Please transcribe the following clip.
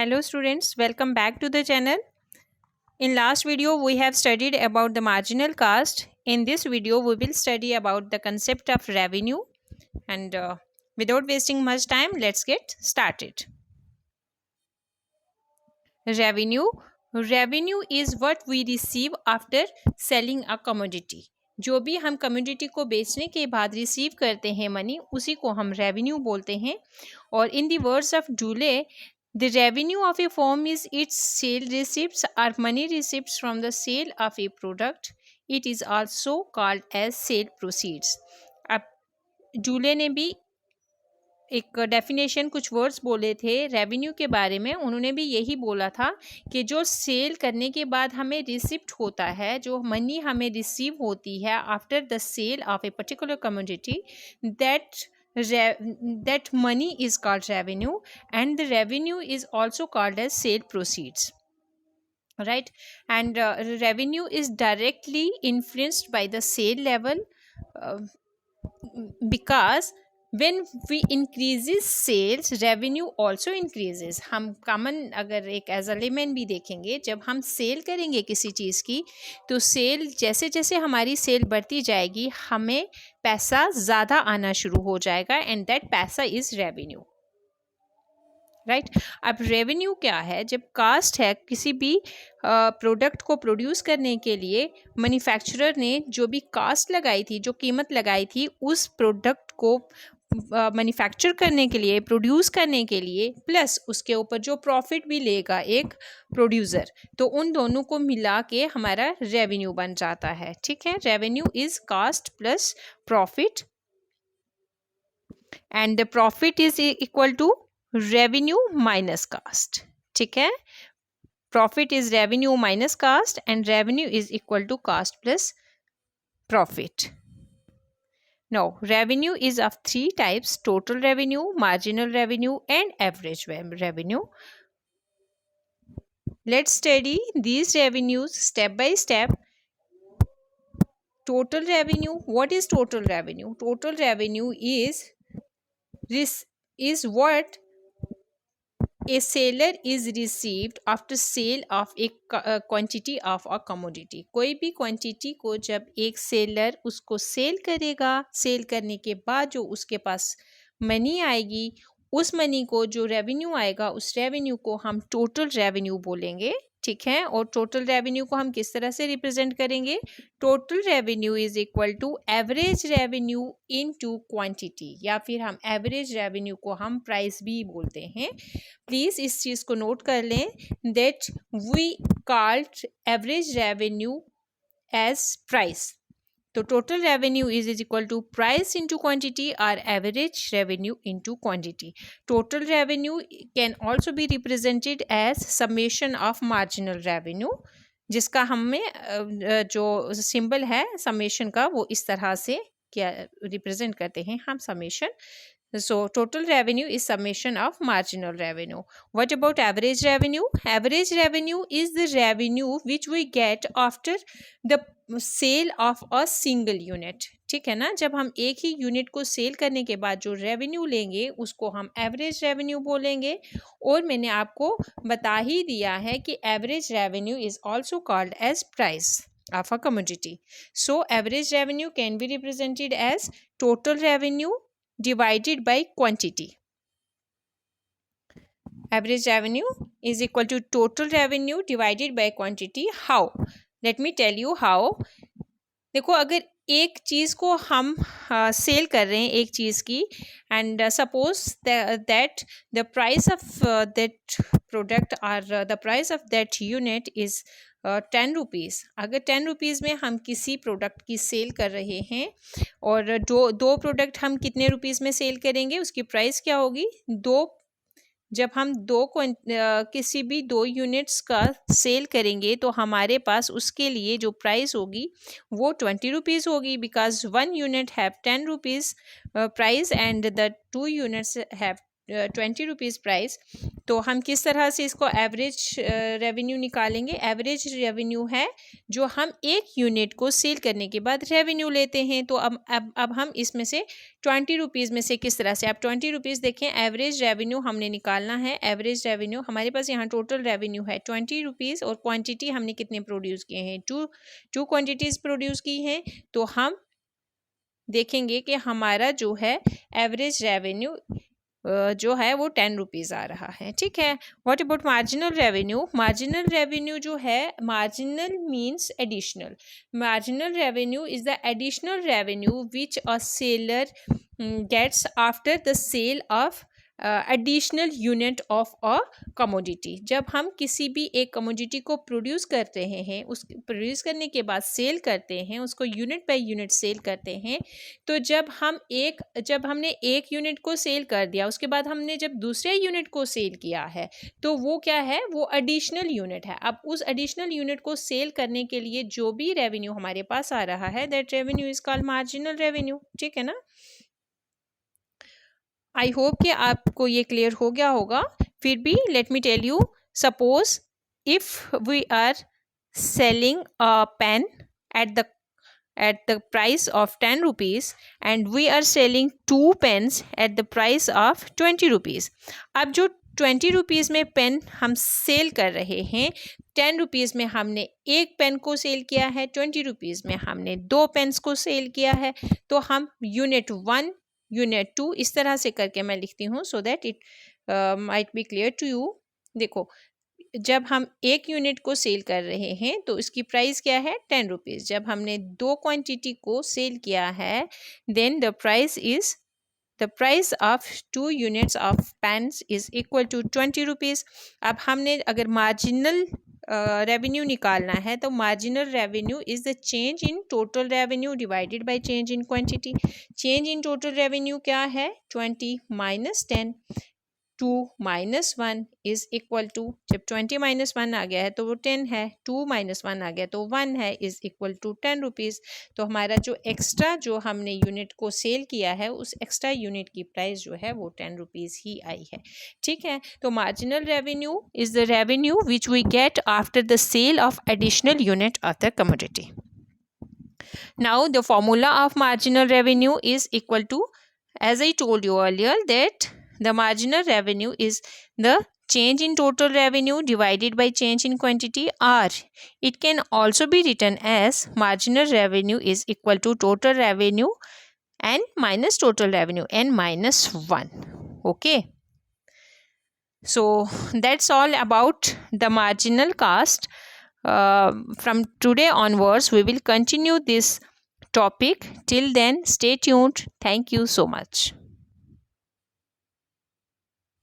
Hello students, welcome back to the channel. In last video we have studied about the marginal cost. In this video we will study about the concept of revenue and without wasting much time let's get started. Revenue is what we receive after selling a commodity. जो भी हम commodity को बेचने के बाद receive करते हैं money, उसी को हम रेवेन्यू बोलते हैं. और in the words of डूले, the revenue of a firm is its sale receipts or money receipts from the sale of a product. It is also called as sale proceeds. अब डूले ने भी एक डेफिनेशन कुछ words बोले थे revenue के बारे में. उन्होंने भी यही बोला था कि जो सेल करने के बाद हमें रिसिप्ट होता है, जो मनी हमें रिसीव होती है after the sale of a particular commodity, that money is called revenue, and the revenue is also called as sale proceeds, right? And revenue is directly influenced by the sale level, because when we increases sales, revenue also increases. हम common अगर एक as a lemon भी देखेंगे, जब हम cell करेंगे किसी चीज़ की, तो सेल जैसे जैसे हमारी सेल बढ़ती जाएगी हमें पैसा ज़्यादा आना शुरू हो जाएगा, एंड दैट पैसा इज़ रेवेन्यू, राइट. अब रेवेन्यू क्या है? जब कास्ट है किसी भी प्रोडक्ट को प्रोड्यूस करने के लिए, मैन्युफैक्चरर ने जो भी कास्ट लगाई थी, जो कीमत लगाई थी उस प्रोडक्ट को मैन्युफैक्चर करने के लिए, प्रोड्यूस करने के लिए, प्लस उसके ऊपर जो प्रॉफिट भी लेगा एक प्रोड्यूसर, तो उन दोनों को मिला के हमारा रेवेन्यू बन जाता है. ठीक है, revenue is cost plus profit, and the profit is equal to revenue minus cost. ठीक है, profit is revenue minus cost and revenue is equal to cost plus profit. Now, revenue is of three types: total revenue, marginal revenue, and average revenue. Let's study these revenues step by step. Total revenue. What is total revenue? Total revenue is what a seller is received after sale of a quantity of a commodity. कोई भी quantity को जब एक seller उसको cell करेगा, cell करने के बाद जो उसके पास मनी आएगी, उस मनी को जो रेवेन्यू आएगा, उस रेवेन्यू को हम टोटल रेवेन्यू बोलेंगे. ठीक है, और टोटल रेवेन्यू को हम किस तरह से रिप्रेजेंट करेंगे? Total revenue is equal to average revenue into quantity, या फिर हम एवरेज रेवेन्यू को हम प्राइस भी बोलते हैं. प्लीज़ इस चीज़ को नोट कर लें, that we called average revenue as price. तो total revenue is equal to price into quantity और average revenue into quantity. Total revenue can also be represented as summation of marginal revenue, जिसका हमें जो symbol है summation का, वो इस तरह से क्या रिप्रेजेंट करते हैं हम, summation. So total revenue is summation of marginal revenue. What about average revenue? Average revenue is the revenue which we get after the sale of a single unit. ठीक है ना, जब हम एक ही यूनिट को सेल करने के बाद जो रेवेन्यू लेंगे उसको हम एवरेज रेवेन्यू बोलेंगे. और मैंने आपको बता ही दिया है कि average revenue is also called as price of a commodity. So average revenue can be represented as total revenue divided by quantity. Average revenue is equal to total revenue divided by quantity. How? Let me tell you how. देखो, अगर एक चीज़ को हम cell कर रहे हैं, एक चीज़ की, and suppose that the price of that product और the price of that unit is 10 rupees. अगर 10 रुपीज़ में हम किसी प्रोडक्ट की सेल कर रहे हैं, और दो प्रोडक्ट हम कितने रुपीज़ में सेल करेंगे, उसकी प्राइस क्या होगी? जब हम किसी भी दो यूनिट्स का सेल करेंगे तो हमारे पास उसके लिए जो प्राइस होगी वो 20 रुपीज़ होगी, because 1 unit have 10 rupees price and the 2 units have ₹20 price, तो हम किस तरह से इसको एवरेज रेवेन्यू निकालेंगे? एवरेज रेवेन्यू है जो हम एक यूनिट को सेल करने के बाद रेवेन्यू लेते हैं। तो अब हम इसमें से ₹20 में से किस तरह से, आप ₹20 देखें, एवरेज रेवेन्यू हमने निकालना है। एवरेज रेवेन्यू हमारे पास यहाँ टोटल रेवेन्यू है ₹20 और क्वांटिटी हमने कितने प्रोड्यूस किए हैं? टू क्वांटिटीज़ प्रोड्यूस की हैं। तो हम देखेंगे कि हमारा जो है एवरेज रेवेन्यू जो है वो ₹10 आ रहा है। ठीक है। What about marginal revenue? Marginal revenue जो है, marginal means additional. Marginal revenue is the additional revenue which a seller gets after the sale of additional unit of a commodity. जब हम किसी भी एक कमोडिटी को प्रोड्यूस करते हैं, उस प्रोड्यूस करने के बाद सेल करते हैं, उसको यूनिट बाय यूनिट सेल करते हैं, तो जब हमने एक यूनिट को सेल कर दिया, उसके बाद हमने जब दूसरे यूनिट को सेल किया है, तो वो क्या है? वो एडिशनल यूनिट है। अब उस एडिशनल यूनिट को सेल करने के लिए जो भी रेवेन्यू हमारे पास आ रहा है, that revenue is called marginal revenue. ठीक है ना? आई होप कि आपको ये क्लियर हो गया होगा। फिर भी let me tell you, suppose if we are selling a pen at the price of ₹10 and we are selling 2 pens at the price of ₹20. अब जो ₹20 में पेन हम सेल कर रहे हैं, ₹10 में हमने एक पेन को सेल किया है, ₹20 में हमने 2 पेन्स को सेल किया है। तो हम यूनिट 1, यूनिट 2 इस तरह से करके मैं लिखती हूँ so that it might be clear to you. देखो, जब हम एक यूनिट को सेल कर रहे हैं तो इसकी प्राइस क्या है? ₹10। जब हमने 2 क्वांटिटी को सेल किया है, then the price of 2 units of pens is equal to ₹20। अब हमने अगर मार्जिनल रेवेन्यू निकालना है, तो marginal revenue is the change in total revenue divided by change in quantity. Change in total revenue क्या है? 20 minus 10, 2 minus 1 is equal to, जब 20 minus 1 आ गया है तो वो 10 है, 2 माइनस 1 आ गया तो 1 है, इज इक्वल टू ₹10। तो हमारा जो एक्स्ट्रा जो हमने यूनिट को सेल किया है, उस एक्स्ट्रा यूनिट की प्राइस जो है वो ₹10 ही आई है। ठीक है। तो marginal revenue is the revenue which we get after the sale of additional unit of the commodity. Now the formula of marginal revenue is equal to, as I told you earlier, that the marginal revenue is the change in total revenue divided by change in quantity, or it can also be written as marginal revenue is equal to total revenue and minus total revenue n minus 1. Okay. So that's all about the marginal cost. From today onwards, we will continue this topic. Till then, stay tuned. Thank you so much.